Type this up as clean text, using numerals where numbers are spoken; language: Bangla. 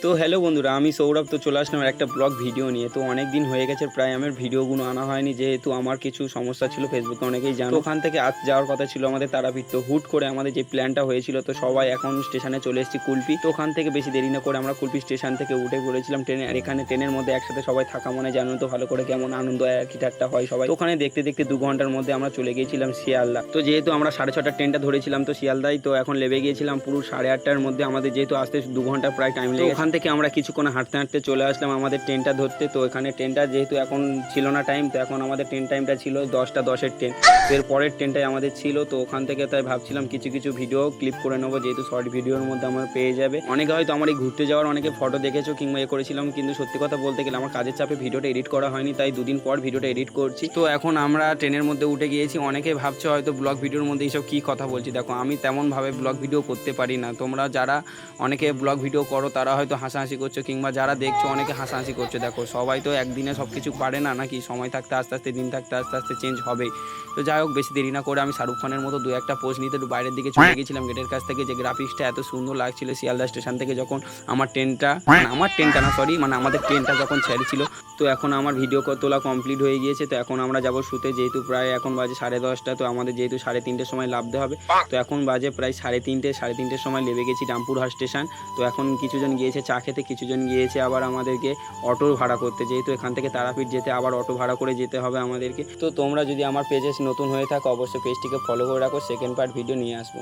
তো হ্যালো বন্ধুরা, আমি সৌরভ। তো চলে আসলাম একটা ব্লগ ভিডিও নিয়ে। তো অনেক দিন হয়ে গেছে প্রায় আমার ভিডিওগুলো আনা হয়নি, যেহেতু আমার কিছু সমস্যা ছিল, ফেসবুকে অনেকেই জানো। তো ওখান থেকে আজ যাওয়ার কথা ছিল আমাদের তারাপীঠ। তো হুট করে আমাদের যে প্ল্যানটা হয়েছিল, তো সবাই এখন স্টেশনে চলে এসেছি কুলপি। তো ওখান থেকে বেশি দেরি না করে আমরা কুলপি স্টেশন থেকে উঠে পড়েছিলাম ট্রেনে। আর এখানে ট্রেনের মধ্যে একসাথে সবাই থাকা মানে জানো তো ভালো করে কেমন আনন্দ আর কি ঠাট্টা হয় সবাই। তো ওখানে দেখতে দেখতে 2 ঘন্টার মধ্যে আমরা চলে গিয়েছিলাম শিয়ালদা। তো যেহেতু আমরা 6:30টার ট্রেনটা ধরেছিলাম তো শিয়ালদায়, তো এখন লেবে গিয়েছিলাম পুরো 8:30টার মধ্যে। আমাদের যেহেতু আসতে 2 ঘন্টা প্রায় টাইম লেগে, ওখান থেকে আমরা কিছুক্ষণ হাঁটতে হাঁটতে চলে আসলাম আমাদের ট্রেনটা ধরতে। তো এখানে ট্রেনটা যেহেতু এখন ছিল না টাইম, তো এখন আমাদের ট্রেন টাইমটা ছিল 10টা 10-এর ট্রেন। তো এর পরের ট্রেনটাই আমাদের ছিল। তো ওখান থেকে তাই ভাবছিলাম কিছু কিছু ভিডিও ক্লিপ করে নেবো, যেহেতু শর্ট ভিডিওর মধ্যে আমার পেয়ে যাবে। অনেকে হয়তো আমার এই ঘুরতে যাওয়ার অনেকে ফটো দেখেছো কিংবা করেছিলাম, কিন্তু সত্যি কথা বলতে গেলে আমার কাজের চাপে ভিডিওটা এডিট করা হয়নি, তাই 2 দিন পর ভিডিওটা এডিট করছি। তো এখন আমরা ট্রেনের মধ্যে উঠে গিয়েছি। অনেকে ভাবছো হয়তো ব্লগ ভিডিওর মধ্যে এইসব কী কথা বলছি। দেখো, আমি তেমনভাবে ব্লগ ভিডিও করতে পারি না। তোমরা যারা অনেকে ব্লগ ভিডিও করো তারা হয়তো হাসাহাসি করছো, কিংবা যারা দেখছো অনেকে হাসাহাসি করছো। দেখো, সবাই তো একদিনে সব কিছু পারে না, নাকি সময় থাকতে আস্তে আস্তে, দিন থাকতে আস্তে আস্তে চেঞ্জ হবেই। তো যাই হোক, বেশি দেরি না করে আমি শাহরুখ খানের মতো 2-একটা পোস্ট নিতে একটু বাইরের দিকে চলে গেছিলাম গেটের কাছ থেকে। যে গ্রাফিক্সটা এত সুন্দর লাগছিল শিয়ালদা স্টেশন থেকে যখন আমাদের ট্রেনটা যখন ছেড়েছিল। তো এখন আমার ভিডিও তোলা কমপ্লিট হয়ে গিয়েছে। তো এখন আমরা যাবো শুতে, যেহেতু প্রায় এখন বাজে 10:30টা। তো আমাদের যেহেতু 3:30টার সময় নামতে হবে, তো এখন বাজে প্রায় 3:30 সময় লেবে গেছি রামপুরহাট স্টেশন। তো এখন কিছুজন গিয়েছে চা খেতে, কিছুজন গিয়েছে আবার আমাদেরকে অটো ভাড়া করতে, যেহেতু এখান থেকে তারাপীঠ যেতে আবার অটো ভাড়া করে যেতে হবে আমাদেরকে। তো তোমরা যদি আমার পেজে নতুন হয়ে থাকো, অবশ্যই পেজটিকে ফলো করে রাখো, সেকেন্ড পার্ট ভিডিও নিয়ে আসবো।